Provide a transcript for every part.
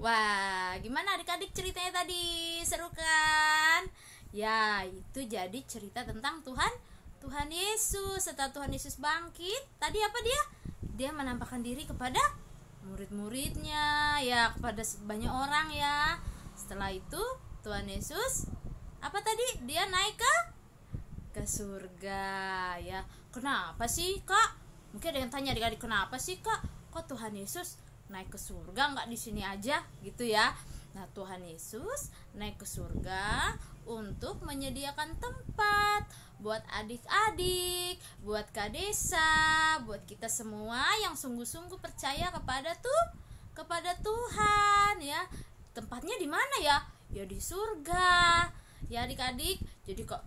Wah, gimana adik-adik ceritanya tadi? Seru kan? Ya, itu jadi cerita tentang Tuhan Yesus. Setelah Tuhan Yesus bangkit, tadi apa dia? Dia menampakkan diri kepada murid-muridnya, ya, kepada banyak orang ya. Setelah itu, Tuhan Yesus apa tadi? Dia naik ke surga ya. Kenapa sih, Kak? Mungkin ada yang tanya adik-adik, kenapa sih, Kak? Kok Tuhan Yesus naik ke surga, nggak di sini aja gitu ya? Nah, Tuhan Yesus naik ke surga untuk menyediakan tempat buat adik-adik, buat Kadesa, buat kita semua yang sungguh-sungguh percaya kepada Tuhan ya. Tempatnya di mana ya? Ya di surga. Ya adik-adik, jadi kok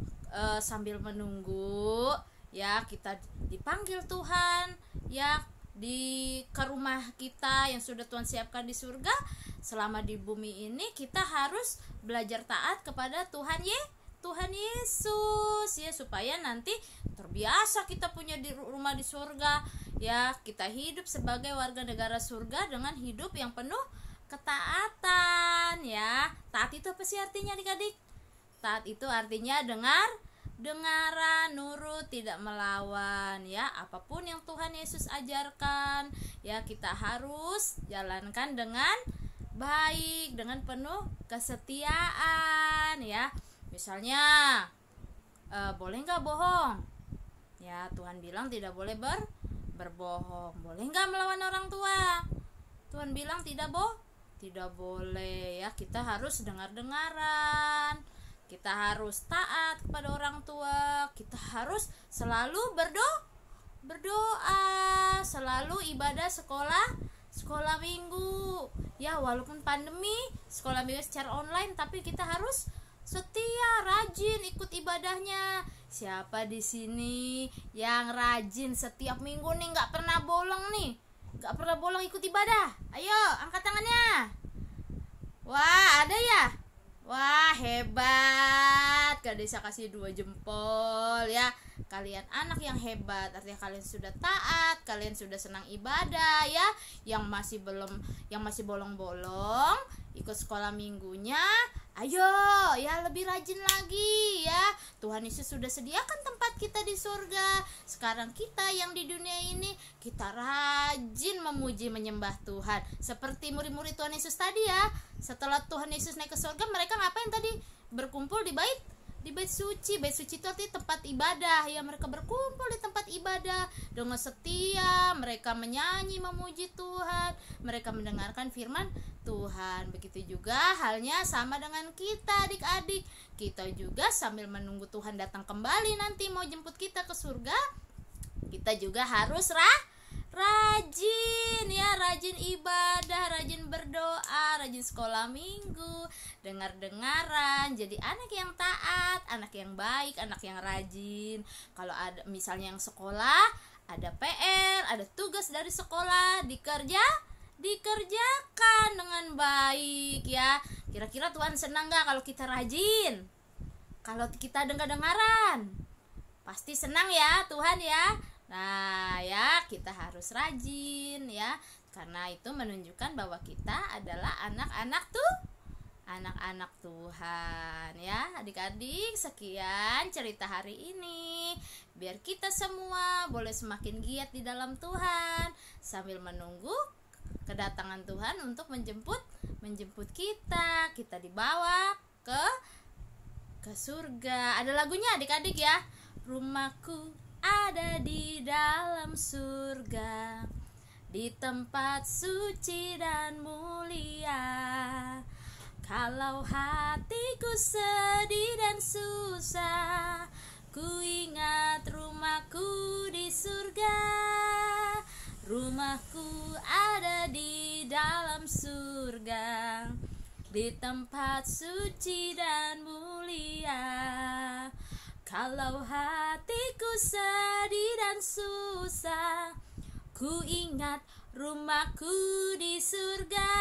sambil menunggu ya kita dipanggil Tuhan ya ke rumah kita yang sudah Tuhan siapkan di surga. Selama di bumi ini kita harus belajar taat kepada Tuhan Yesus ya, supaya nanti terbiasa kita punya rumah di surga ya. Kita hidup sebagai warga negara surga dengan hidup yang penuh ketaatan ya. Taat itu apa sih artinya adik-adik? Taat itu artinya dengaran, nurut, tidak melawan ya. Apapun yang Tuhan Yesus ajarkan ya, kita harus jalankan dengan baik, dengan penuh kesetiaan ya. Misalnya boleh nggak bohong ya? Tuhan bilang tidak boleh berbohong. Boleh nggak melawan orang tua? Tuhan bilang tidak boleh ya. Kita harus dengar-dengaran, kita harus taat kepada orang tua, kita harus selalu berdoa, selalu ibadah sekolah minggu ya. Walaupun pandemi sekolah minggu secara online, tapi kita harus setia, rajin ikut ibadahnya. Siapa di sini yang rajin setiap minggu nih, nggak pernah bolong ikut ibadah? Ayo angkat tangannya. Wah, ada ya? Wah, hebat. Kak Desa kasih 2 jempol ya. Kalian anak yang hebat, artinya kalian sudah taat, kalian sudah senang ibadah ya. Yang masih bolong-bolong ikut sekolah minggunya, ayo ya lebih rajin lagi ya. Tuhan Yesus sudah sediakan tempat kita di surga. Sekarang kita yang di dunia ini, kita rajin memuji menyembah Tuhan seperti murid-murid Tuhan Yesus tadi ya. Setelah Tuhan Yesus naik ke surga, mereka ngapain tadi? Berkumpul di bait suci. Bait suci itu artinya tempat ibadah ya. Mereka berkumpul di tempat ibadah dengan setia. Mereka menyanyi memuji Tuhan, mereka mendengarkan firman Tuhan. Begitu juga halnya sama dengan kita adik-adik. Kita juga sambil menunggu Tuhan datang kembali nanti mau jemput kita ke surga, kita juga harus rajin ya, rajin ibadah, rajin berdoa, rajin sekolah minggu, dengar-dengaran, jadi anak yang taat, anak yang baik, anak yang rajin. Kalau ada misalnya yang sekolah, ada PR, ada tugas dari sekolah, dikerjakan dengan baik ya. Kira-kira Tuhan senang gak kalau kita rajin? Kalau kita dengar-dengaran, pasti senang ya Tuhan ya. Nah ya, kita harus rajin ya, karena itu menunjukkan bahwa kita adalah anak-anak Tuhan ya. Adik-adik, sekian cerita hari ini. Biar kita semua boleh semakin giat di dalam Tuhan, sambil menunggu kedatangan Tuhan untuk menjemput kita dibawa ke surga. Ada lagunya adik-adik ya. Rumahku ada di dalam surga, di tempat suci dan mulia. Kalau hatiku sedih dan susah, ku ingat rumahku di surga. Rumahku ada di dalam surga, di tempat suci dan mulia. Kalau hatiku sedih dan susah, ku ingat rumahku di surga.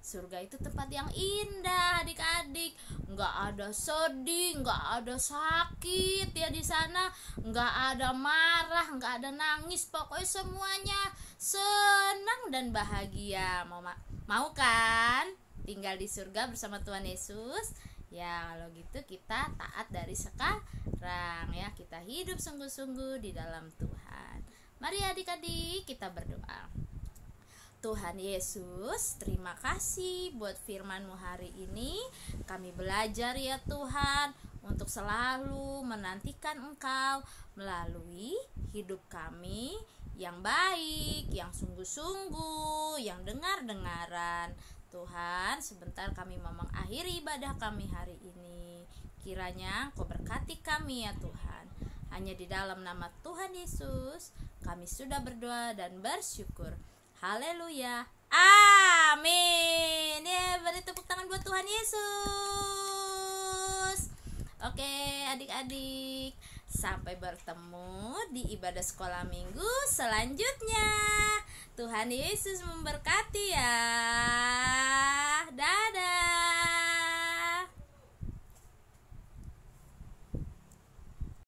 Surga itu tempat yang indah adik-adik. nggak ada sedih, nggak ada sakit ya di sana, nggak ada marah, nggak ada nangis, pokoknya semuanya senang dan bahagia. Mau kan tinggal di surga bersama Tuhan Yesus? Ya kalau gitu kita taat dari sekarang ya, kita hidup sungguh-sungguh di dalam Tuhan. Mari adik-adik kita berdoa. Tuhan Yesus, terima kasih buat firman-Mu hari ini. Kami belajar ya Tuhan untuk selalu menantikan Engkau melalui hidup kami yang baik, yang sungguh-sungguh, yang dengar-dengaran. Tuhan, sebentar kami mau mengakhiri ibadah kami hari ini. Kiranya Engkau berkati kami ya Tuhan. Hanya di dalam nama Tuhan Yesus kami sudah berdoa dan bersyukur. Haleluya, amin. Ya, beri tepuk tangan buat Tuhan Yesus. Oke adik-adik, sampai bertemu di ibadah sekolah minggu selanjutnya. Tuhan Yesus memberkati ya.